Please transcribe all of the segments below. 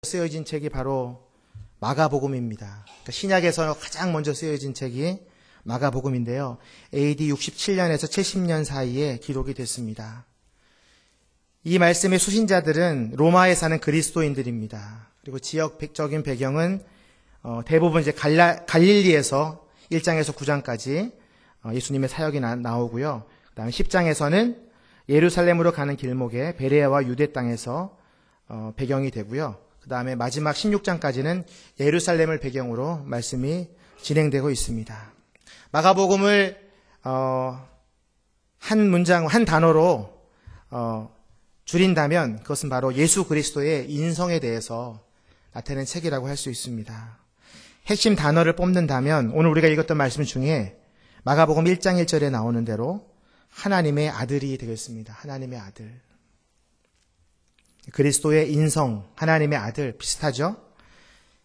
쓰여진 책이 바로 마가복음입니다. 그러니까 신약에서 가장 먼저 쓰여진 책이 마가복음인데요. AD 67년에서 70년 사이에 기록이 됐습니다. 이 말씀의 수신자들은 로마에 사는 그리스도인들입니다. 그리고 지역적인 배경은 대부분 이제 갈릴리에서 1장에서 9장까지 예수님의 사역이 나오고요. 그다음에 10장에서는 예루살렘으로 가는 길목에 베레아와 유대 땅에서 배경이 되고요. 그 다음에 마지막 16장까지는 예루살렘을 배경으로 말씀이 진행되고 있습니다. 마가복음을 한 문장, 한 단어로 줄인다면 그것은 바로 예수 그리스도의 인성에 대해서 나타내는 책이라고 할 수 있습니다. 핵심 단어를 뽑는다면 오늘 우리가 읽었던 말씀 중에 마가복음 1장 1절에 나오는 대로 하나님의 아들이 되겠습니다. 하나님의 아들. 그리스도의 인성, 하나님의 아들 비슷하죠?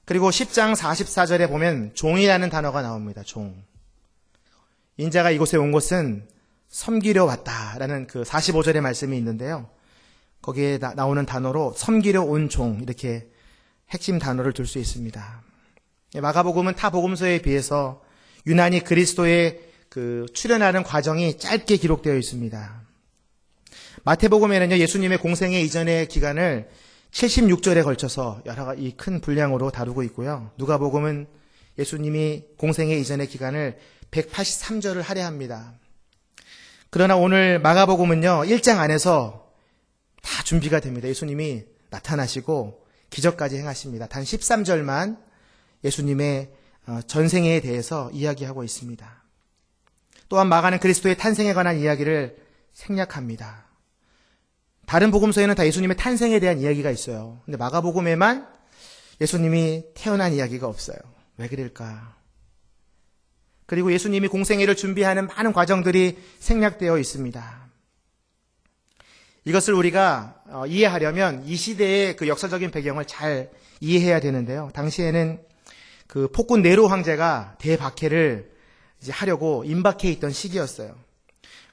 그리고 10장 44절에 보면 종이라는 단어가 나옵니다. 종. 인자가 이곳에 온 것은 섬기려 왔다라는 그 45절의 말씀이 있는데요. 거기에 나오는 단어로 섬기려 온 종 이렇게 핵심 단어를 둘 수 있습니다. 마가복음은 타 복음서에 비해서 유난히 그리스도의 그 출현하는 과정이 짧게 기록되어 있습니다. 마태복음에는요, 예수님의 공생애 이전의 기간을 76절에 걸쳐서 여러 가지 큰 분량으로 다루고 있고요. 누가복음은 예수님이 공생애 이전의 기간을 183절을 할애합니다. 그러나 오늘 마가복음은요, 1장 안에서 다 준비가 됩니다. 예수님이 나타나시고 기적까지 행하십니다. 단 13절만 예수님의 전생애에 대해서 이야기하고 있습니다. 또한 마가는 그리스도의 탄생에 관한 이야기를 생략합니다. 다른 복음서에는 다 예수님의 탄생에 대한 이야기가 있어요. 근데 마가복음에만 예수님이 태어난 이야기가 없어요. 왜 그럴까? 그리고 예수님이 공생애를 준비하는 많은 과정들이 생략되어 있습니다. 이것을 우리가 이해하려면 이 시대의 그 역사적인 배경을 잘 이해해야 되는데요. 당시에는 그 폭군 네로 황제가 대박해를 이제 하려고 임박해 있던 시기였어요.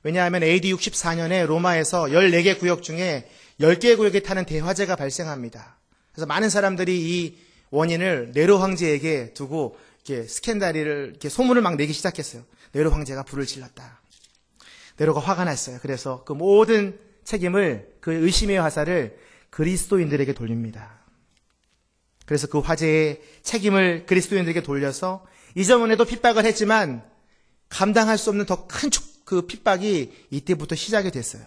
왜냐하면 AD 64년에 로마에서 14개 구역 중에 10개 구역에 타는 대화재가 발생합니다. 그래서 많은 사람들이 이 원인을 네로 황제에게 두고 이렇게 스캔들을 이렇게 소문을 막 내기 시작했어요. 네로 황제가 불을 질렀다. 네로가 화가 났어요. 그래서 그 모든 책임을, 그 의심의 화살을 그리스도인들에게 돌립니다. 그래서 그 화재의 책임을 그리스도인들에게 돌려서 이전에도 핍박을 했지만 감당할 수 없는 더 큰 그 핍박이 이때부터 시작이 됐어요.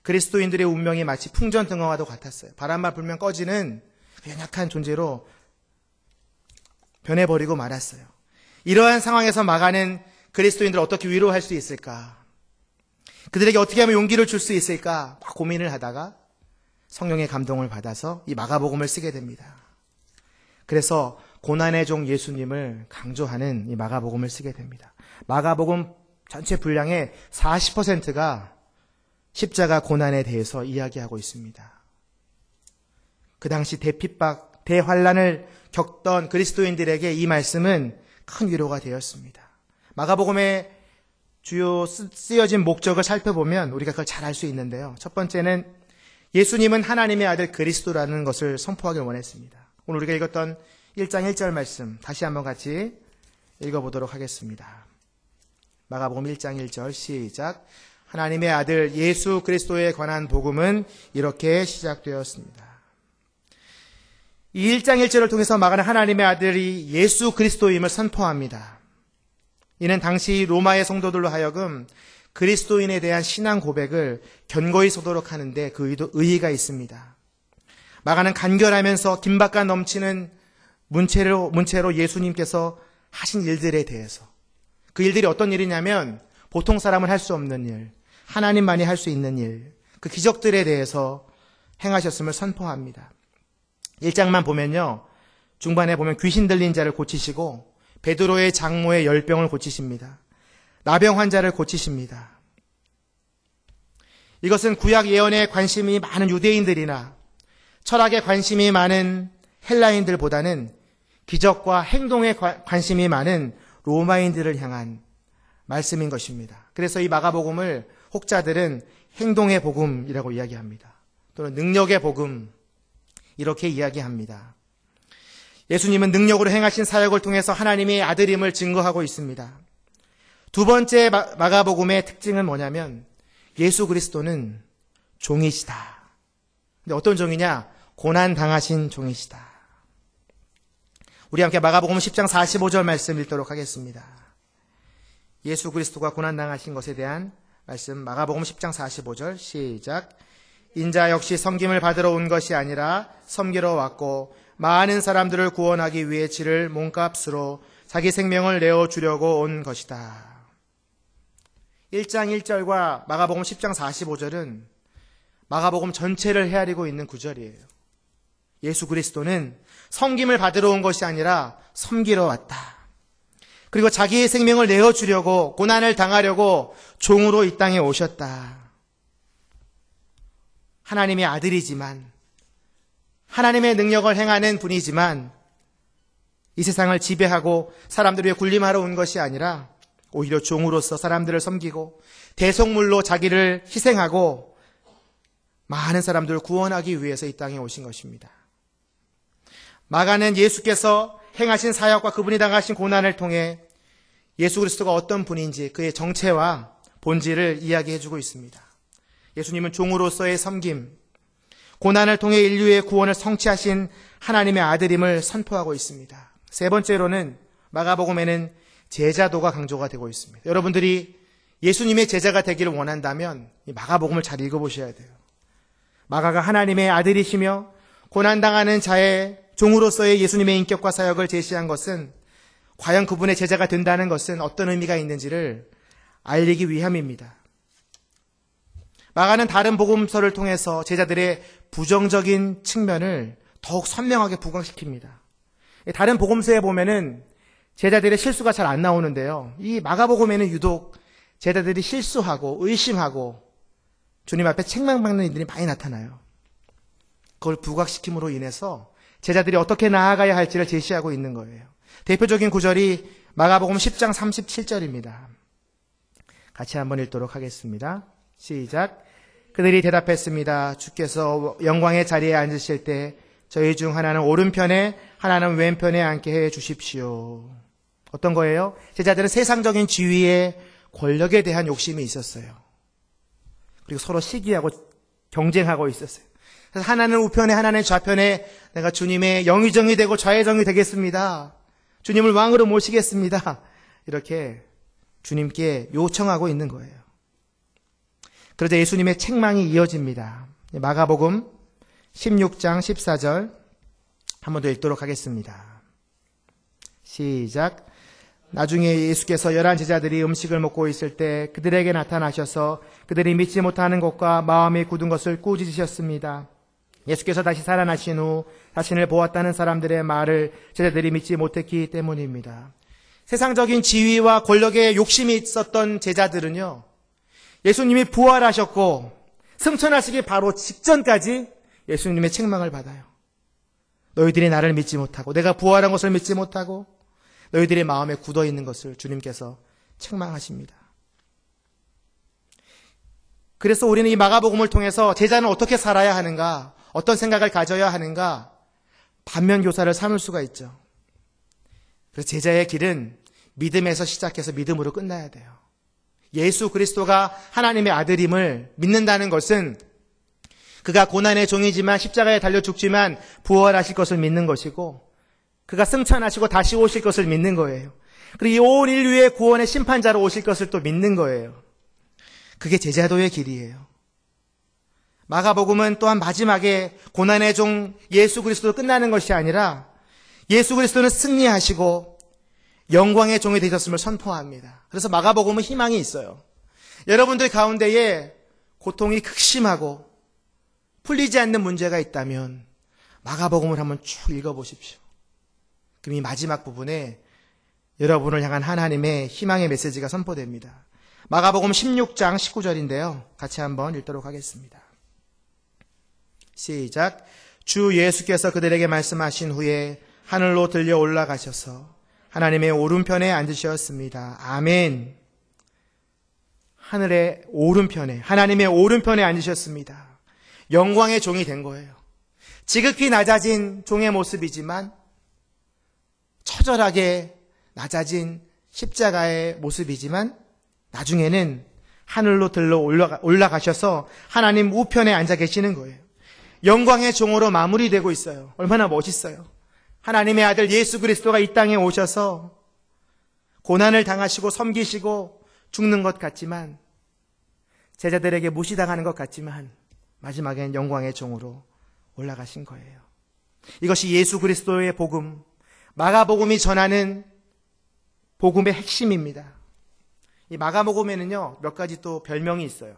그리스도인들의 운명이 마치 풍전등화와도 같았어요. 바람만 불면 꺼지는 연약한 존재로 변해버리고 말았어요. 이러한 상황에서 마가는 그리스도인들을 어떻게 위로할 수 있을까? 그들에게 어떻게 하면 용기를 줄 수 있을까? 막 고민을 하다가 성령의 감동을 받아서 이 마가복음을 쓰게 됩니다. 그래서 고난의 종 예수님을 강조하는 이 마가복음을 쓰게 됩니다. 마가복음 전체 분량의 40%가 십자가 고난에 대해서 이야기하고 있습니다. 그 당시 대핍박, 대환란을 겪던 그리스도인들에게 이 말씀은 큰 위로가 되었습니다. 마가복음의 주요 쓰여진 목적을 살펴보면 우리가 그걸 잘 알 수 있는데요. 첫 번째는 예수님은 하나님의 아들 그리스도라는 것을 선포하길 원했습니다. 오늘 우리가 읽었던 1장 1절 말씀 다시 한번 같이 읽어보도록 하겠습니다. 마가복음 1장 1절 시작. 하나님의 아들 예수 그리스도에 관한 복음은 이렇게 시작되었습니다. 이 1장 1절을 통해서 마가는 하나님의 아들이 예수 그리스도임을 선포합니다. 이는 당시 로마의 성도들로 하여금 그리스도인에 대한 신앙 고백을 견고히 서도록 하는데 그 의의가 있습니다. 마가는 간결하면서 긴박감 넘치는 문체로 예수님께서 하신 일들에 대해서, 그 일들이 어떤 일이냐면 보통 사람은 할 수 없는 일, 하나님만이 할 수 있는 일, 그 기적들에 대해서 행하셨음을 선포합니다. 1장만 보면요, 중반에 보면 귀신 들린 자를 고치시고 베드로의 장모의 열병을 고치십니다. 나병 환자를 고치십니다. 이것은 구약 예언에 관심이 많은 유대인들이나 철학에 관심이 많은 헬라인들보다는 기적과 행동에 관심이 많은 로마인들을 향한 말씀인 것입니다. 그래서 이 마가복음을 혹자들은 행동의 복음이라고 이야기합니다. 또는 능력의 복음, 이렇게 이야기합니다. 예수님은 능력으로 행하신 사역을 통해서 하나님의 아들임을 증거하고 있습니다. 두 번째 마가복음의 특징은 뭐냐면 예수 그리스도는 종이시다. 근데 어떤 종이냐? 고난당하신 종이시다. 우리 함께 마가복음 10장 45절 말씀 읽도록 하겠습니다. 예수 그리스도가 고난당하신 것에 대한 말씀, 마가복음 10장 45절 시작. 인자 역시 섬김을 받으러 온 것이 아니라 섬기러 왔고 많은 사람들을 구원하기 위해 치를 몸값으로 자기 생명을 내어주려고 온 것이다. 1장 1절과 마가복음 10장 45절은 마가복음 전체를 헤아리고 있는 구절이에요. 예수 그리스도는 섬김을 받으러 온 것이 아니라 섬기러 왔다. 그리고 자기의 생명을 내어주려고, 고난을 당하려고 종으로 이 땅에 오셨다. 하나님의 아들이지만, 하나님의 능력을 행하는 분이지만 이 세상을 지배하고 사람들 위해 군림하러 온 것이 아니라 오히려 종으로서 사람들을 섬기고 대속물로 자기를 희생하고 많은 사람들을 구원하기 위해서 이 땅에 오신 것입니다. 마가는 예수께서 행하신 사역과 그분이 당하신 고난을 통해 예수 그리스도가 어떤 분인지 그의 정체와 본질을 이야기해주고 있습니다. 예수님은 종으로서의 섬김, 고난을 통해 인류의 구원을 성취하신 하나님의 아들임을 선포하고 있습니다. 세 번째로는 마가복음에는 제자도가 강조가 되고 있습니다. 여러분들이 예수님의 제자가 되기를 원한다면 이 마가복음을 잘 읽어보셔야 돼요. 마가가 하나님의 아들이시며 고난당하는 자의 종으로서의 예수님의 인격과 사역을 제시한 것은 과연 그분의 제자가 된다는 것은 어떤 의미가 있는지를 알리기 위함입니다. 마가는 다른 복음서를 통해서 제자들의 부정적인 측면을 더욱 선명하게 부각시킵니다. 다른 복음서에 보면은 제자들의 실수가 잘 안 나오는데요. 이 마가복음에는 유독 제자들이 실수하고 의심하고 주님 앞에 책망받는 일들이 많이 나타나요. 그걸 부각시킴으로 인해서 제자들이 어떻게 나아가야 할지를 제시하고 있는 거예요. 대표적인 구절이 마가복음 10장 37절입니다. 같이 한번 읽도록 하겠습니다. 시작. 그들이 대답했습니다. 주께서 영광의 자리에 앉으실 때 저희 중 하나는 오른편에 하나는 왼편에 앉게 해 주십시오. 어떤 거예요? 제자들은 세상적인 지위에 권력에 대한 욕심이 있었어요. 그리고 서로 시기하고 경쟁하고 있었어요. 그래서 하나는 우편에 하나는 좌편에 내가 주님의 영의정이 되고 좌의정이 되겠습니다. 주님을 왕으로 모시겠습니다. 이렇게 주님께 요청하고 있는 거예요. 그러자 예수님의 책망이 이어집니다. 마가복음 16장 14절 한 번 더 읽도록 하겠습니다. 시작. 나중에 예수께서 11 제자들이 음식을 먹고 있을 때 그들에게 나타나셔서 그들이 믿지 못하는 것과 마음이 굳은 것을 꾸짖으셨습니다. 예수께서 다시 살아나신 후 자신을 보았다는 사람들의 말을 제자들이 믿지 못했기 때문입니다. 세상적인 지위와 권력에 욕심이 있었던 제자들은요, 예수님이 부활하셨고 승천하시기 바로 직전까지 예수님의 책망을 받아요. 너희들이 나를 믿지 못하고 내가 부활한 것을 믿지 못하고 너희들의 마음에 굳어 있는 것을 주님께서 책망하십니다. 그래서 우리는 이 마가복음을 통해서 제자는 어떻게 살아야 하는가, 어떤 생각을 가져야 하는가 반면교사를 삼을 수가 있죠. 그래서 제자의 길은 믿음에서 시작해서 믿음으로 끝나야 돼요. 예수 그리스도가 하나님의 아들임을 믿는다는 것은 그가 고난의 종이지만 십자가에 달려 죽지만 부활하실 것을 믿는 것이고 그가 승천하시고 다시 오실 것을 믿는 거예요. 그리고 이 온 인류의 구원의 심판자로 오실 것을 또 믿는 거예요. 그게 제자도의 길이에요. 마가복음은 또한 마지막에 고난의 종 예수 그리스도로 끝나는 것이 아니라 예수 그리스도는 승리하시고 영광의 종이 되셨음을 선포합니다. 그래서 마가복음은 희망이 있어요. 여러분들 가운데에 고통이 극심하고 풀리지 않는 문제가 있다면 마가복음을 한번 쭉 읽어보십시오. 그럼 이 마지막 부분에 여러분을 향한 하나님의 희망의 메시지가 선포됩니다. 마가복음 16장 19절인데요. 같이 한번 읽도록 하겠습니다. 시작. 주 예수께서 그들에게 말씀하신 후에 하늘로 들려 올라가셔서 하나님의 오른편에 앉으셨습니다. 아멘. 하늘의 오른편에, 하나님의 오른편에 앉으셨습니다. 영광의 종이 된 거예요. 지극히 낮아진 종의 모습이지만 처절하게 낮아진 십자가의 모습이지만 나중에는 하늘로 들러 올라가셔서 하나님 우편에 앉아 계시는 거예요. 영광의 종으로 마무리되고 있어요. 얼마나 멋있어요. 하나님의 아들 예수 그리스도가 이 땅에 오셔서 고난을 당하시고 섬기시고 죽는 것 같지만, 제자들에게 무시당하는 것 같지만 마지막엔 영광의 종으로 올라가신 거예요. 이것이 예수 그리스도의 복음, 마가복음이 전하는 복음의 핵심입니다. 이 마가복음에는요, 몇 가지 또 별명이 있어요.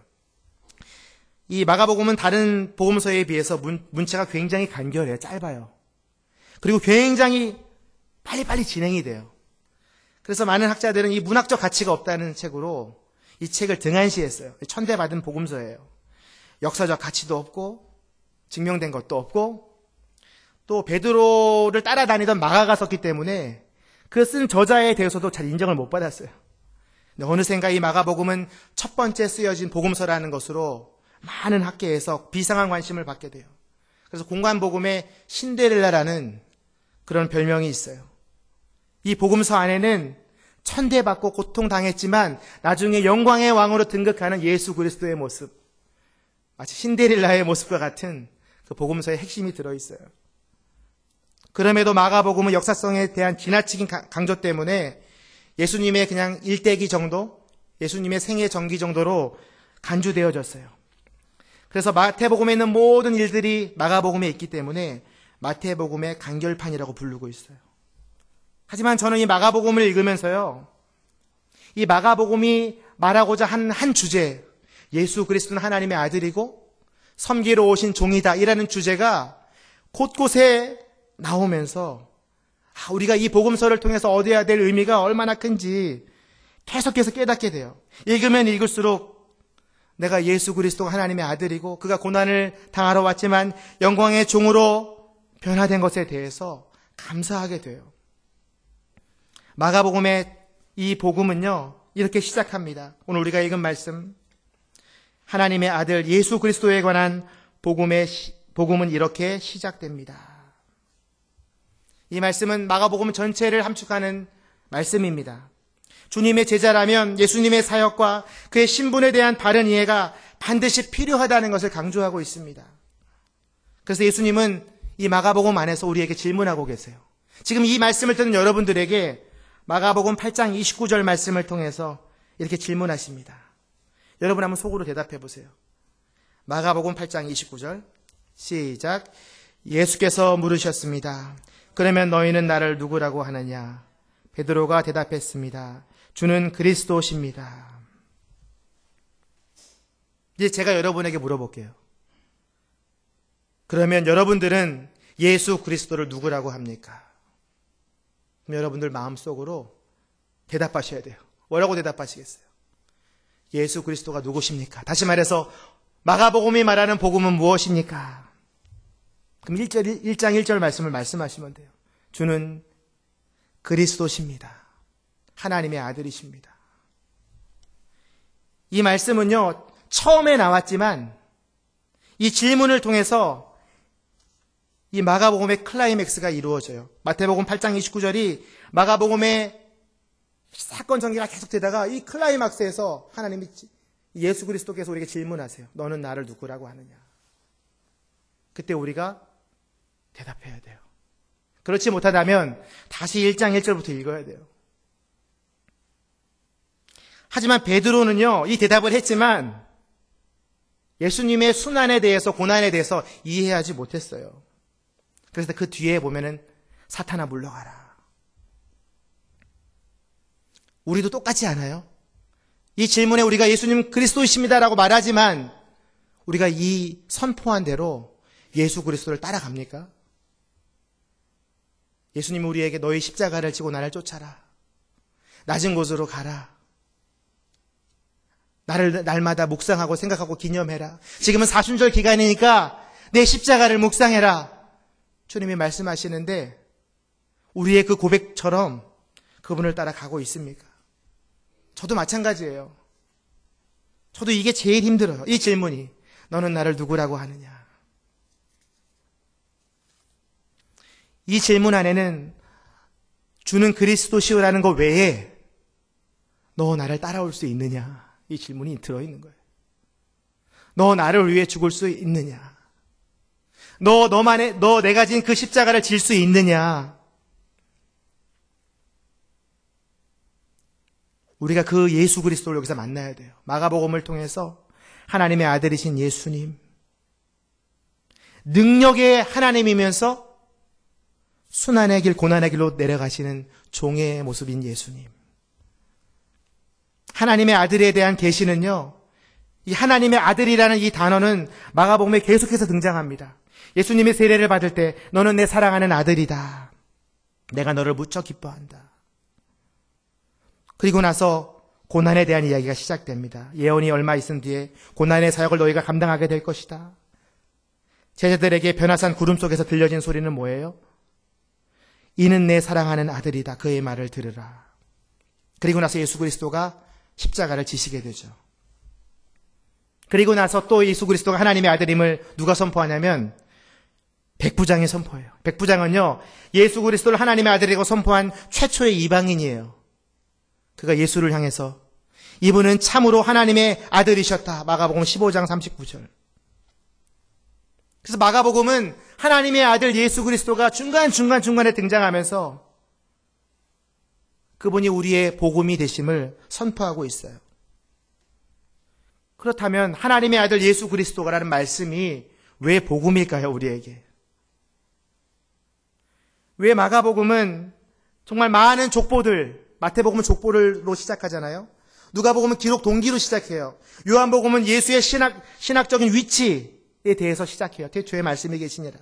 이 마가복음은 다른 복음서에 비해서 문체가 굉장히 간결해요. 짧아요. 그리고 굉장히 빨리빨리 진행이 돼요. 그래서 많은 학자들은 이 문학적 가치가 없다는 책으로 이 책을 등한시했어요. 천대받은 복음서예요. 역사적 가치도 없고 증명된 것도 없고, 또 베드로를 따라다니던 마가가 썼기 때문에 그 쓴 저자에 대해서도 잘 인정을 못 받았어요. 근데 어느샌가 이 마가복음은 첫 번째 쓰여진 복음서라는 것으로 많은 학계에서 비상한 관심을 받게 돼요. 그래서 공관복음에 신데렐라라는 그런 별명이 있어요. 이 복음서 안에는 천대받고 고통당했지만 나중에 영광의 왕으로 등극하는 예수 그리스도의 모습, 마치 신데렐라의 모습과 같은 그 복음서의 핵심이 들어있어요. 그럼에도 마가복음은 역사성에 대한 지나치긴 강조 때문에 예수님의 그냥 일대기 정도, 예수님의 생애 전기 정도로 간주되어졌어요. 그래서 마태복음에 있는 모든 일들이 마가복음에 있기 때문에 마태복음의 간결판이라고 부르고 있어요. 하지만 저는 이 마가복음을 읽으면서요, 이 마가복음이 말하고자 한 주제, 예수 그리스도는 하나님의 아들이고 섬기러 오신 종이다 이라는 주제가 곳곳에 나오면서 우리가 이 복음서를 통해서 얻어야 될 의미가 얼마나 큰지 계속해서 깨닫게 돼요. 읽으면 읽을수록 내가 예수 그리스도가 하나님의 아들이고 그가 고난을 당하러 왔지만 영광의 종으로 변화된 것에 대해서 감사하게 돼요. 마가복음의 이 복음은요, 이렇게 시작합니다. 오늘 우리가 읽은 말씀, 하나님의 아들 예수 그리스도에 관한 복음은 이렇게 시작됩니다. 이 말씀은 마가복음 전체를 함축하는 말씀입니다. 주님의 제자라면 예수님의 사역과 그의 신분에 대한 바른 이해가 반드시 필요하다는 것을 강조하고 있습니다. 그래서 예수님은 이 마가복음 안에서 우리에게 질문하고 계세요. 지금 이 말씀을 듣는 여러분들에게 마가복음 8장 29절 말씀을 통해서 이렇게 질문하십니다. 여러분 한번 속으로 대답해 보세요. 마가복음 8장 29절 시작. 예수께서 물으셨습니다. 그러면 너희는 나를 누구라고 하느냐? 베드로가 대답했습니다. 주는 그리스도십니다. 이제 제가 여러분에게 물어볼게요. 그러면 여러분들은 예수 그리스도를 누구라고 합니까? 그럼 여러분들 마음속으로 대답하셔야 돼요. 뭐라고 대답하시겠어요? 예수 그리스도가 누구십니까? 다시 말해서 마가복음이 말하는 복음은 무엇입니까? 그럼 1장 1절 말씀을 말씀하시면 돼요. 주는 그리스도십니다. 하나님의 아들이십니다. 이 말씀은요, 처음에 나왔지만 이 질문을 통해서 이 마가복음의 클라이맥스가 이루어져요. 마태복음 8장 29절이 마가복음의 사건 전개가 계속되다가 이 클라이막스에서 하나님이 예수 그리스도께서 우리에게 질문하세요. 너는 나를 누구라고 하느냐? 그때 우리가 대답해야 돼요. 그렇지 못하다면 다시 1장 1절부터 읽어야 돼요. 하지만 베드로는요, 이 대답을 했지만 예수님의 순환에 대해서, 고난에 대해서 이해하지 못했어요. 그래서 그 뒤에 보면은 사탄아 물러가라. 우리도 똑같지 않아요? 이 질문에 우리가 예수님 그리스도이십니다라고 말하지만 우리가 이 선포한 대로 예수 그리스도를 따라갑니까? 예수님이 우리에게 너희 십자가를 지고 나를 쫓아라. 낮은 곳으로 가라. 나를 날마다 묵상하고 생각하고 기념해라. 지금은 사순절 기간이니까 내 십자가를 묵상해라. 주님이 말씀하시는데 우리의 그 고백처럼 그분을 따라가고 있습니까? 저도 마찬가지예요. 저도 이게 제일 힘들어요. 이 질문이. 너는 나를 누구라고 하느냐? 이 질문 안에는 주는 그리스도시오라는 것 외에 너 나를 따라올 수 있느냐? 이 질문이 들어있는 거예요. 너 나를 위해 죽을 수 있느냐? 너 내가 진 그 십자가를 질 수 있느냐? 우리가 그 예수 그리스도를 여기서 만나야 돼요. 마가복음을 통해서 하나님의 아들이신 예수님, 능력의 하나님이면서 순환의 길, 고난의 길로 내려가시는 종의 모습인 예수님. 하나님의 아들에 대한 계시는요, 이 하나님의 아들이라는 이 단어는 마가복음에 계속해서 등장합니다. 예수님이 세례를 받을 때 너는 내 사랑하는 아들이다. 내가 너를 무척 기뻐한다. 그리고 나서 고난에 대한 이야기가 시작됩니다. 예언이 얼마 있은 뒤에 고난의 사역을 너희가 감당하게 될 것이다. 제자들에게 변화산 구름 속에서 들려진 소리는 뭐예요? 이는 내 사랑하는 아들이다. 그의 말을 들으라. 그리고 나서 예수 그리스도가 십자가를 지시게 되죠. 그리고 나서 또 예수 그리스도가 하나님의 아들임을 누가 선포하냐면 백부장이 선포해요. 백부장은요, 예수 그리스도를 하나님의 아들이라고 선포한 최초의 이방인이에요. 그가 예수를 향해서 이분은 참으로 하나님의 아들이셨다. 마가복음 15장 39절. 그래서 마가복음은 하나님의 아들 예수 그리스도가 중간에 등장하면서 그분이 우리의 복음이 되심을 선포하고 있어요. 그렇다면 하나님의 아들 예수 그리스도라는 말씀이 왜 복음일까요, 우리에게? 왜 마가복음은 정말 많은 족보들, 마태복음은 족보로 시작하잖아요. 누가복음은 기록 동기로 시작해요. 요한복음은 예수의 신학적인 위치에 대해서 시작해요. 태초에 말씀이 계시니라.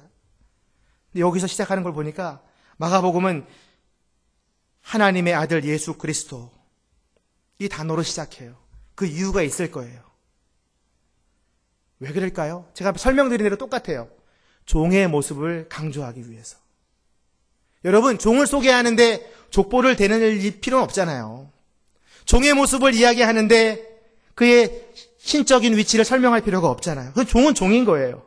근데 여기서 시작하는 걸 보니까 마가복음은 하나님의 아들 예수 그리스도 이 단어로 시작해요. 그 이유가 있을 거예요. 왜 그럴까요? 제가 설명드린 대로 똑같아요. 종의 모습을 강조하기 위해서. 여러분, 종을 소개하는데 족보를 대는 필요는 없잖아요. 종의 모습을 이야기하는데 그의 신적인 위치를 설명할 필요가 없잖아요. 그 종은 종인 거예요.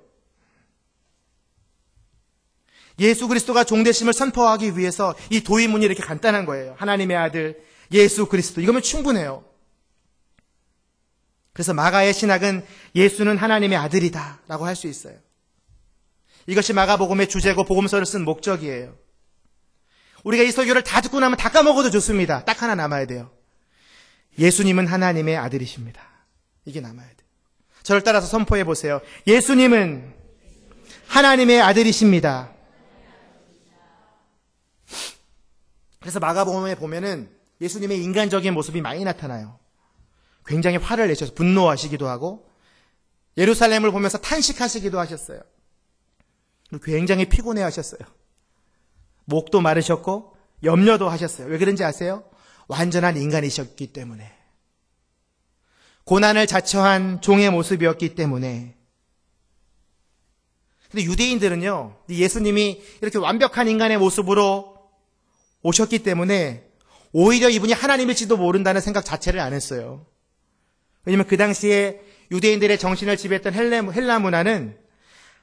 예수 그리스도가 종되심을 선포하기 위해서 이 도입문이 이렇게 간단한 거예요. 하나님의 아들 예수 그리스도. 이거면 충분해요. 그래서 마가의 신학은 예수는 하나님의 아들이다 라고 할 수 있어요. 이것이 마가복음의 주제고 복음서를 쓴 목적이에요. 우리가 이 설교를 다 듣고 나면 다 까먹어도 좋습니다. 딱 하나 남아야 돼요. 예수님은 하나님의 아들이십니다. 이게 남아야 돼요. 저를 따라서 선포해 보세요. 예수님은 하나님의 아들이십니다. 그래서 마가복음에 보면은 예수님의 인간적인 모습이 많이 나타나요. 굉장히 화를 내셔서 분노하시기도 하고 예루살렘을 보면서 탄식하시기도 하셨어요. 굉장히 피곤해하셨어요. 목도 마르셨고 염려도 하셨어요. 왜 그런지 아세요? 완전한 인간이셨기 때문에. 고난을 자처한 종의 모습이었기 때문에. 근데 유대인들은요, 예수님이 이렇게 완벽한 인간의 모습으로 오셨기 때문에 오히려 이분이 하나님일지도 모른다는 생각 자체를 안 했어요. 왜냐하면 그 당시에 유대인들의 정신을 지배했던 헬라 문화는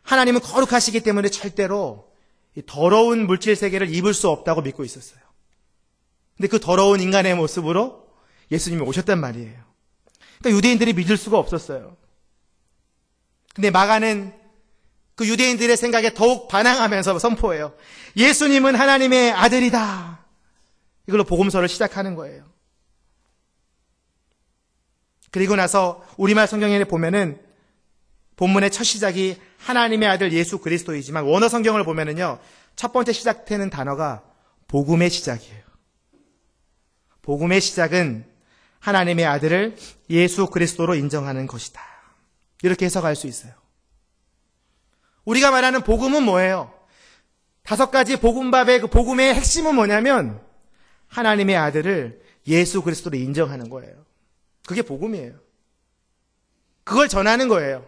하나님은 거룩하시기 때문에 절대로 이 더러운 물질 세계를 입을 수 없다고 믿고 있었어요. 근데 그 더러운 인간의 모습으로 예수님이 오셨단 말이에요. 그러니까 유대인들이 믿을 수가 없었어요. 근데 마가는 그 유대인들의 생각에 더욱 반항하면서 선포해요. 예수님은 하나님의 아들이다. 이걸로 복음서를 시작하는 거예요. 그리고 나서 우리말 성경에 보면은 본문의 첫 시작이 하나님의 아들 예수 그리스도이지만 원어 성경을 보면은요, 첫 번째 시작되는 단어가 복음의 시작이에요. 복음의 시작은 하나님의 아들을 예수 그리스도로 인정하는 것이다. 이렇게 해석할 수 있어요. 우리가 말하는 복음은 뭐예요? 5가지 복음밥의 그 복음의 핵심은 뭐냐면 하나님의 아들을 예수 그리스도로 인정하는 거예요. 그게 복음이에요. 그걸 전하는 거예요.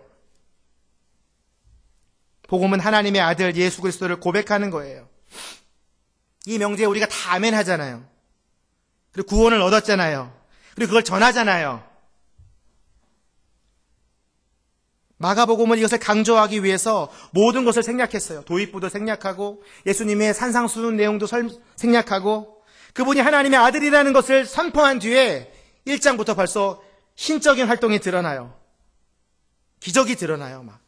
복음은 하나님의 아들 예수 그리스도를 고백하는 거예요. 이 명제에 우리가 다 아멘 하잖아요. 그리고 구원을 얻었잖아요. 그리고 그걸 전하잖아요. 마가복음은 이것을 강조하기 위해서 모든 것을 생략했어요. 도입부도 생략하고 예수님의 산상수훈 내용도 생략하고 그분이 하나님의 아들이라는 것을 선포한 뒤에 1장부터 벌써 신적인 활동이 드러나요. 기적이 드러나요. 막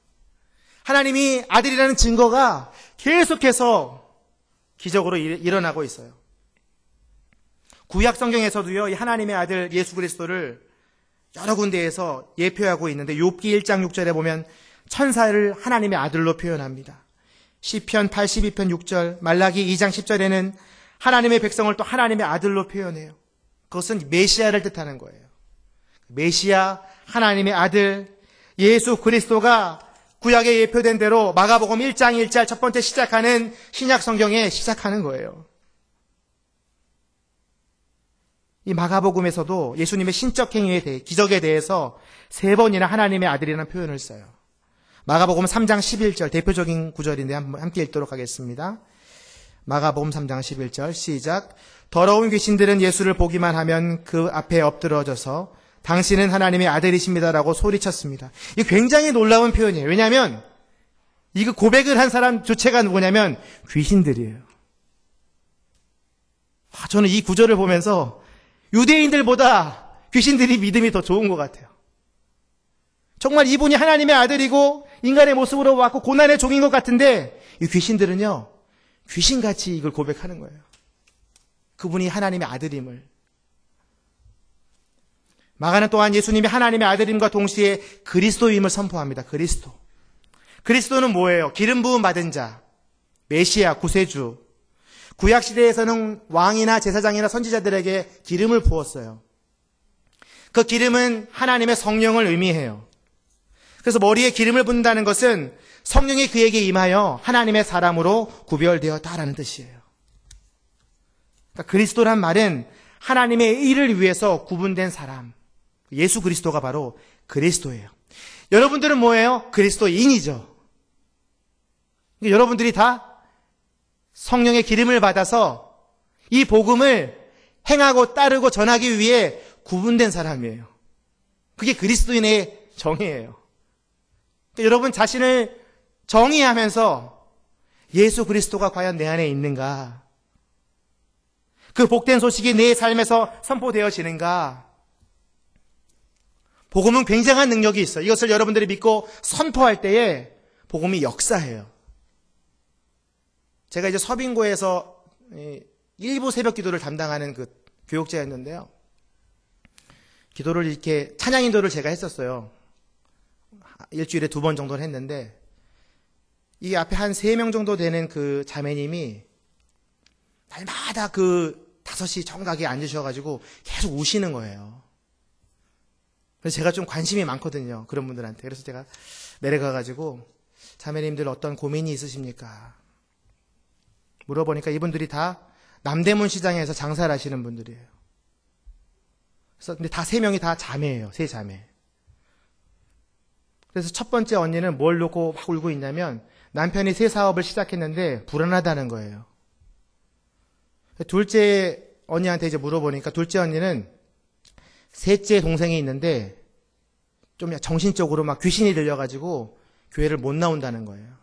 하나님이 아들이라는 증거가 계속해서 기적으로 일어나고 있어요. 구약 성경에서도요, 이 하나님의 아들 예수 그리스도를 여러 군데에서 예표하고 있는데 욥기 1장 6절에 보면 천사를 하나님의 아들로 표현합니다. 시편 82편 6절, 말라기 2장 10절에는 하나님의 백성을 또 하나님의 아들로 표현해요. 그것은 메시아를 뜻하는 거예요. 메시아, 하나님의 아들, 예수 그리스도가 구약에 예표된 대로 마가복음 1장 1절 첫 번째 시작하는 신약 성경에 시작하는 거예요. 이 마가복음에서도 예수님의 신적 행위에 대해, 기적에 대해서 3번이나 하나님의 아들이라는 표현을 써요. 마가복음 3장 11절 대표적인 구절인데 함께 읽도록 하겠습니다. 마가복음 3장 11절 시작. 더러운 귀신들은 예수를 보기만 하면 그 앞에 엎드러져서 당신은 하나님의 아들이십니다라고 소리쳤습니다. 이게 굉장히 놀라운 표현이에요. 왜냐하면 이거 고백을 한 사람 주체가 누구냐면 귀신들이에요. 저는 이 구절을 보면서 유대인들보다 귀신들이 믿음이 더 좋은 것 같아요. 정말 이분이 하나님의 아들이고 인간의 모습으로 왔고 고난의 종인 것 같은데 이 귀신들은요, 귀신같이 이걸 고백하는 거예요. 그분이 하나님의 아들임을. 마가는 또한 예수님이 하나님의 아들임과 동시에 그리스도임을 선포합니다. 그리스도. 그리스도는 뭐예요? 기름 부음 받은 자, 메시아, 구세주. 구약시대에서는 왕이나 제사장이나 선지자들에게 기름을 부었어요. 그 기름은 하나님의 성령을 의미해요. 그래서 머리에 기름을 붓는다는 것은 성령이 그에게 임하여 하나님의 사람으로 구별되었다라는 뜻이에요. 그러니까 그리스도란 말은 하나님의 일을 위해서 구분된 사람. 예수 그리스도가 바로 그리스도예요. 여러분들은 뭐예요? 그리스도인이죠. 여러분들이 다 성령의 기름을 받아서 이 복음을 행하고 따르고 전하기 위해 구분된 사람이에요. 그게 그리스도인의 정의예요. 그러니까 여러분 자신을 정의하면서 예수 그리스도가 과연 내 안에 있는가? 그 복된 소식이 내 삶에서 선포되어지는가? 복음은 굉장한 능력이 있어요. 이것을 여러분들이 믿고 선포할 때에 복음이 역사해요. 제가 이제 서빙고에서 일부 새벽 기도를 담당하는 그 교육자였는데요. 기도를 이렇게 찬양 인도를 제가 했었어요. 일주일에 2번 정도는 했는데 이 앞에 한 3명 정도 되는 그 자매님이 날마다 그 5시 정각에 앉으셔가지고 계속 우시는 거예요. 그래서 제가 좀 관심이 많거든요. 그런 분들한테. 그래서 제가 내려가가지고 자매님들 어떤 고민이 있으십니까? 물어보니까 이분들이 다 남대문 시장에서 장사를 하시는 분들이에요. 그래서 근데 다 3명이 다 자매예요. 3자매. 그래서 첫 번째 언니는 뭘 놓고 막 울고 있냐면 남편이 새 사업을 시작했는데 불안하다는 거예요. 둘째 언니한테 이제 물어보니까 둘째 언니는 셋째 동생이 있는데 좀 정신적으로 막 귀신이 들려가지고 교회를 못 나온다는 거예요.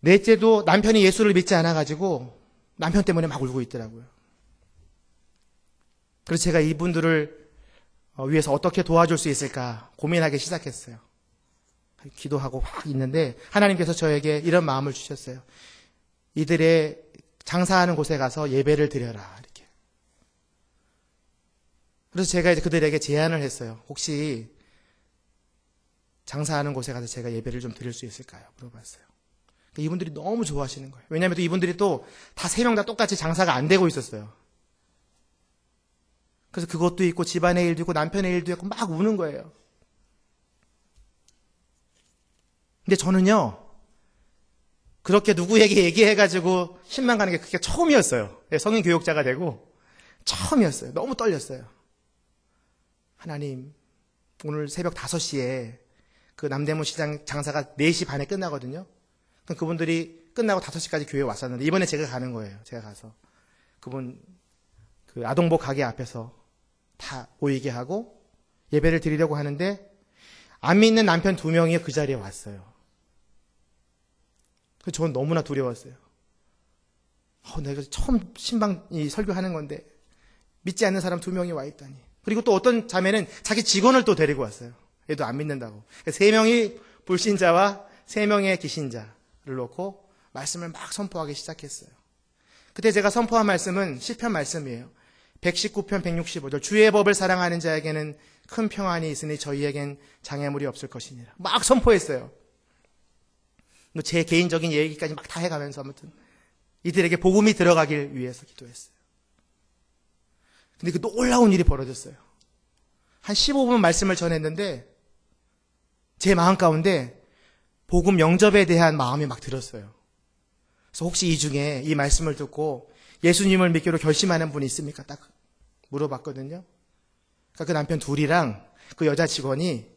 넷째도 남편이 예수를 믿지 않아가지고 남편 때문에 막 울고 있더라고요. 그래서 제가 이분들을 위해서 어떻게 도와줄 수 있을까 고민하기 시작했어요. 기도하고 막 있는데 하나님께서 저에게 이런 마음을 주셨어요. 이들의 장사하는 곳에 가서 예배를 드려라 이렇게. 그래서 제가 이제 그들에게 제안을 했어요. 혹시 장사하는 곳에 가서 제가 예배를 좀 드릴 수 있을까요? 물어봤어요. 이분들이 너무 좋아하시는 거예요. 왜냐하면 또 이분들이 또 다 3명 다 똑같이 장사가 안 되고 있었어요. 그래서 그것도 있고 집안의 일도 있고 남편의 일도 있고 막 우는 거예요. 근데 저는요, 그렇게 누구에게 얘기해가지고 신만 가는 게 그게 처음이었어요. 성인 교육자가 되고 처음이었어요. 너무 떨렸어요. 하나님, 오늘 새벽 5시에 그 남대문 시장 장사가 4시 반에 끝나거든요. 그럼 그분들이 끝나고 5시까지 교회에 왔었는데 이번에 제가 가는 거예요. 제가 가서 그분 그 아동복 가게 앞에서 다 모이게 하고 예배를 드리려고 하는데 안 믿는 남편 2명이 그 자리에 왔어요. 저는 너무나 두려웠어요. 내가 처음 신방 설교하는 건데 믿지 않는 사람 2명이 와 있다니. 그리고 또 어떤 자매는 자기 직원을 또 데리고 왔어요. 얘도 안 믿는다고. 3명이 불신자와 3명의 기신자를 놓고 말씀을 막 선포하기 시작했어요. 그때 제가 선포한 말씀은 시편 말씀이에요. 119편 165절. 주의 법을 사랑하는 자에게는 큰 평안이 있으니 저희에겐 장애물이 없을 것이니라. 막 선포했어요. 제 개인적인 얘기까지 막 다 해가면서 아무튼 이들에게 복음이 들어가길 위해서 기도했어요. 근데 그 놀라운 일이 벌어졌어요. 한 15분 말씀을 전했는데 제 마음 가운데 복음 영접에 대한 마음이 막 들었어요. 그래서 혹시 이 중에 이 말씀을 듣고 예수님을 믿기로 결심하는 분이 있습니까? 딱 물어봤거든요. 그러니까 그 남편 둘이랑 그 여자 직원이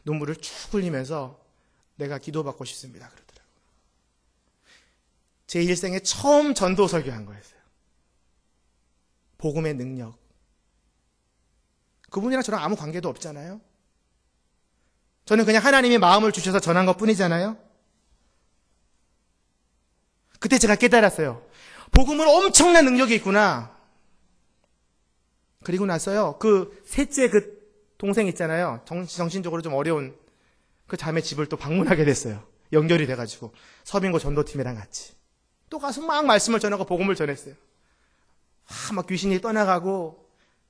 눈물을 쭉 흘리면서 내가 기도받고 싶습니다 그러더라고요. 제 일생에 처음 전도 설교한 거였어요. 복음의 능력. 그분이랑 저랑 아무 관계도 없잖아요. 저는 그냥 하나님이 마음을 주셔서 전한 것 뿐이잖아요. 그때 제가 깨달았어요. 복음은 엄청난 능력이 있구나. 그리고 나서요, 그 셋째 그 동생 있잖아요. 정신적으로 좀 어려운 그 자매 집을 또 방문하게 됐어요. 연결이 돼가지고 서빙고 전도팀이랑 같이 또 가서 막 말씀을 전하고 복음을 전했어요. 막 귀신이 떠나가고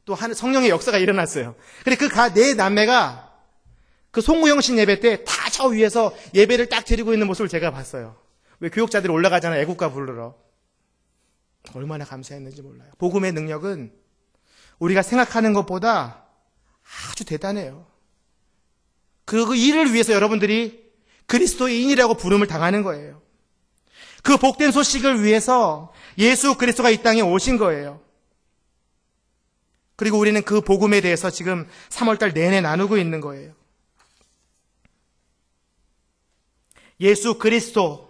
또 성령의 역사가 일어났어요. 그래 그 네 남매가 그 송구영신 예배 때 다 저 위에서 예배를 딱 드리고 있는 모습을 제가 봤어요. 왜 교육자들이 올라가잖아요. 애국가 부르러. 얼마나 감사했는지 몰라요. 복음의 능력은 우리가 생각하는 것보다 아주 대단해요. 그 일을 위해서 여러분들이 그리스도인이라고 부름을 당하는 거예요. 그 복된 소식을 위해서 예수 그리스도가 이 땅에 오신 거예요. 그리고 우리는 그 복음에 대해서 지금 3월달 내내 나누고 있는 거예요. 예수 그리스도,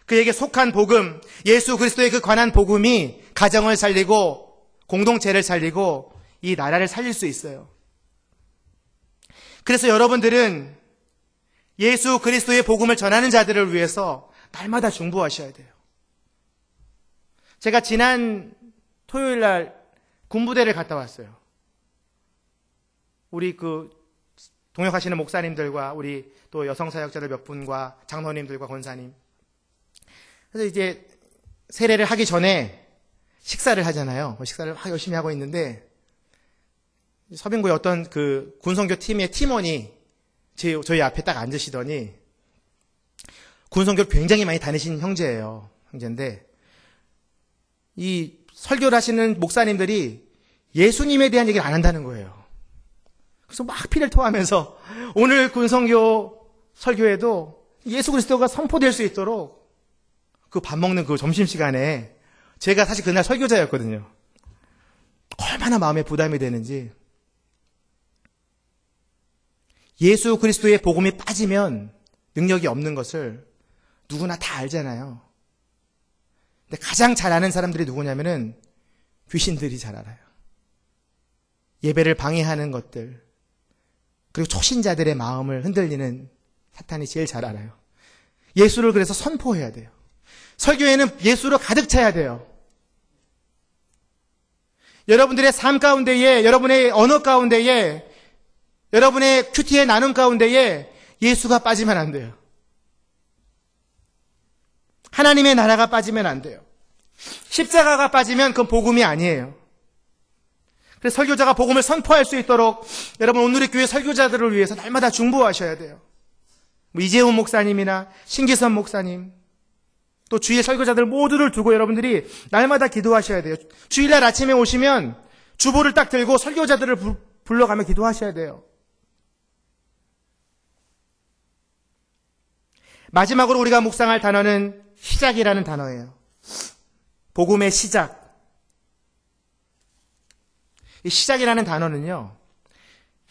그에게 속한 복음, 예수 그리스도에 그 관한 복음이 가정을 살리고 공동체를 살리고 이 나라를 살릴 수 있어요. 그래서 여러분들은 예수 그리스도의 복음을 전하는 자들을 위해서 날마다 중보하셔야 돼요. 제가 지난 토요일 날 군부대를 갔다 왔어요. 우리 그 동역하시는 목사님들과 우리 또 여성사역자들 몇 분과 장로님들과 권사님. 그래서 이제 세례를 하기 전에 식사를 하잖아요. 식사를 막 열심히 하고 있는데 서빙구의 어떤 그 군선교 팀의 팀원이 저희 앞에 딱 앉으시더니 군선교를 굉장히 많이 다니신 형제인데 이 설교를 하시는 목사님들이 예수님에 대한 얘기를 안 한다는 거예요. 그래서 막 피를 토하면서 오늘 군선교 설교에도 예수 그리스도가 선포될 수 있도록 그 밥 먹는 그 점심시간에 제가 사실 그날 설교자였거든요. 얼마나 마음에 부담이 되는지. 예수 그리스도의 복음이 빠지면 능력이 없는 것을 누구나 다 알잖아요. 근데 가장 잘 아는 사람들이 누구냐면은 귀신들이 잘 알아요. 예배를 방해하는 것들, 그리고 초신자들의 마음을 흔들리는 사탄이 제일 잘 알아요. 예수를 그래서 선포해야 돼요. 설교에는 예수로 가득 차야 돼요. 여러분들의 삶 가운데에, 여러분의 언어 가운데에, 여러분의 큐티의 나눔 가운데에 예수가 빠지면 안 돼요. 하나님의 나라가 빠지면 안 돼요. 십자가가 빠지면 그건 복음이 아니에요. 그래서 설교자가 복음을 선포할 수 있도록 여러분 오늘의 교회 설교자들을 위해서 날마다 중보하셔야 돼요. 이재훈 목사님이나 신기선 목사님, 또 주위의 설교자들 모두를 두고 여러분들이 날마다 기도하셔야 돼요. 주일날 아침에 오시면 주보를 딱 들고 설교자들을 불러가며 기도하셔야 돼요. 마지막으로 우리가 묵상할 단어는 시작이라는 단어예요. 복음의 시작. 이 시작이라는 단어는요,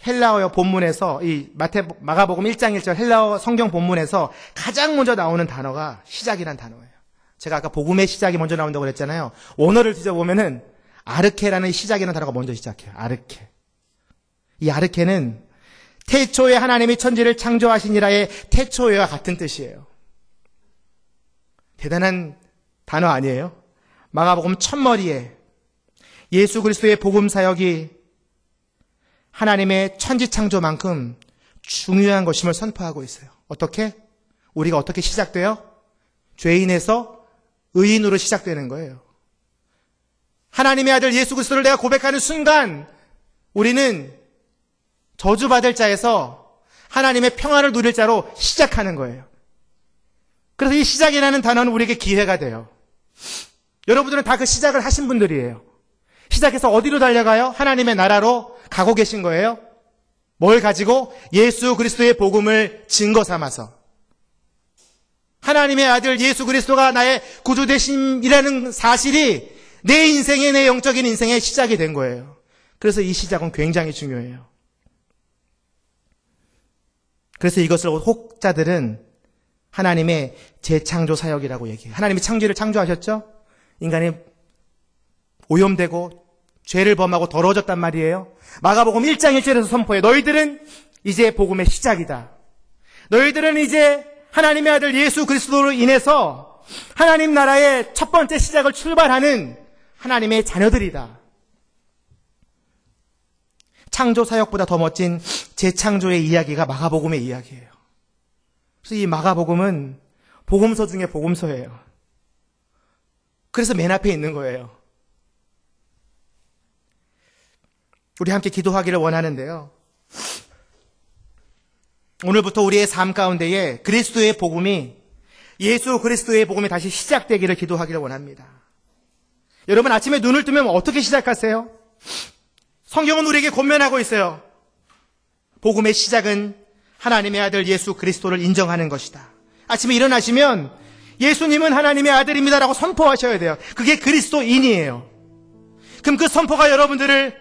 헬라어 본문에서 이 마가복음 1장 1절 헬라어 성경 본문에서 가장 먼저 나오는 단어가 시작이라는 단어예요. 제가 아까 복음의 시작이 먼저 나온다고 그랬잖아요. 원어를 뒤져보면은 아르케라는 시작이라는 단어가 먼저 시작해요. 아르케. 이 아르케는 태초에 하나님이 천지를 창조하시니라의 태초에와 같은 뜻이에요. 대단한 단어 아니에요? 마가복음 첫머리에 예수 그리스도의 복음 사역이 하나님의 천지 창조만큼 중요한 것임을 선포하고 있어요. 어떻게? 우리가 어떻게 시작돼요? 죄인에서 의인으로 시작되는 거예요. 하나님의 아들 예수 그리스도를 내가 고백하는 순간 우리는 저주받을 자에서 하나님의 평안을 누릴 자로 시작하는 거예요. 그래서 이 시작이라는 단어는 우리에게 기회가 돼요. 여러분들은 다 그 시작을 하신 분들이에요. 시작해서 어디로 달려가요? 하나님의 나라로 가고 계신 거예요. 뭘 가지고? 예수 그리스도의 복음을 증거 삼아서. 하나님의 아들 예수 그리스도가 나의 구주 되심이라는 사실이 내 인생의, 내 영적인 인생의 시작이 된 거예요. 그래서 이 시작은 굉장히 중요해요. 그래서 이것을 혹자들은 하나님의 재창조 사역이라고 얘기해요. 하나님이 창조를 창조하셨죠? 인간이 오염되고 죄를 범하고 더러워졌단 말이에요. 마가복음 1장 1절에서 선포해. 너희들은 이제 복음의 시작이다. 너희들은 이제 하나님의 아들 예수 그리스도로 인해서 하나님 나라의 첫 번째 시작을 출발하는 하나님의 자녀들이다. 창조 사역보다 더 멋진 재창조의 이야기가 마가복음의 이야기예요. 그래서 이 마가복음은 복음서 중에 복음서예요. 그래서 맨 앞에 있는 거예요. 우리 함께 기도하기를 원하는데요. 오늘부터 우리의 삶 가운데에 그리스도의 복음이, 예수 그리스도의 복음이 다시 시작되기를 기도하기를 원합니다. 여러분 아침에 눈을 뜨면 어떻게 시작하세요? 성경은 우리에게 권면하고 있어요. 복음의 시작은 하나님의 아들 예수 그리스도를 인정하는 것이다. 아침에 일어나시면 예수님은 하나님의 아들입니다라고 선포하셔야 돼요. 그게 그리스도인이에요. 그럼 그 선포가 여러분들을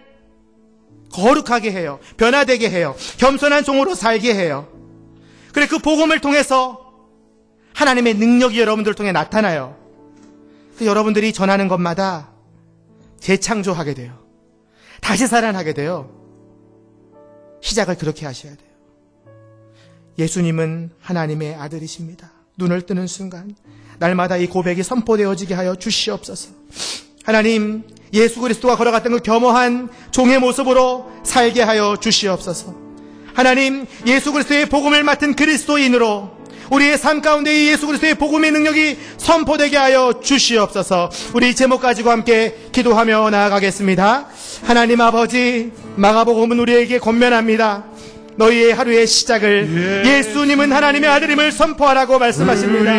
거룩하게 해요. 변화되게 해요. 겸손한 종으로 살게 해요. 그래 그 복음을 통해서 하나님의 능력이 여러분들을 통해 나타나요. 여러분들이 전하는 것마다 재창조하게 돼요. 다시 살아나게 돼요. 시작을 그렇게 하셔야 돼요. 예수님은 하나님의 아들이십니다. 눈을 뜨는 순간 날마다 이 고백이 선포되어지게 하여 주시옵소서. 하나님, 예수 그리스도가 걸어갔던 그 겸허한 종의 모습으로 살게 하여 주시옵소서. 하나님, 예수 그리스도의 복음을 맡은 그리스도인으로 우리의 삶 가운데 예수 그리스도의 복음의 능력이 선포되게 하여 주시옵소서. 우리 이 제목 가지고 함께 기도하며 나아가겠습니다. 하나님 아버지, 마가복음은 우리에게 권면합니다. 너희의 하루의 시작을 예수님은 하나님의 아들임을 선포하라고 말씀하십니다.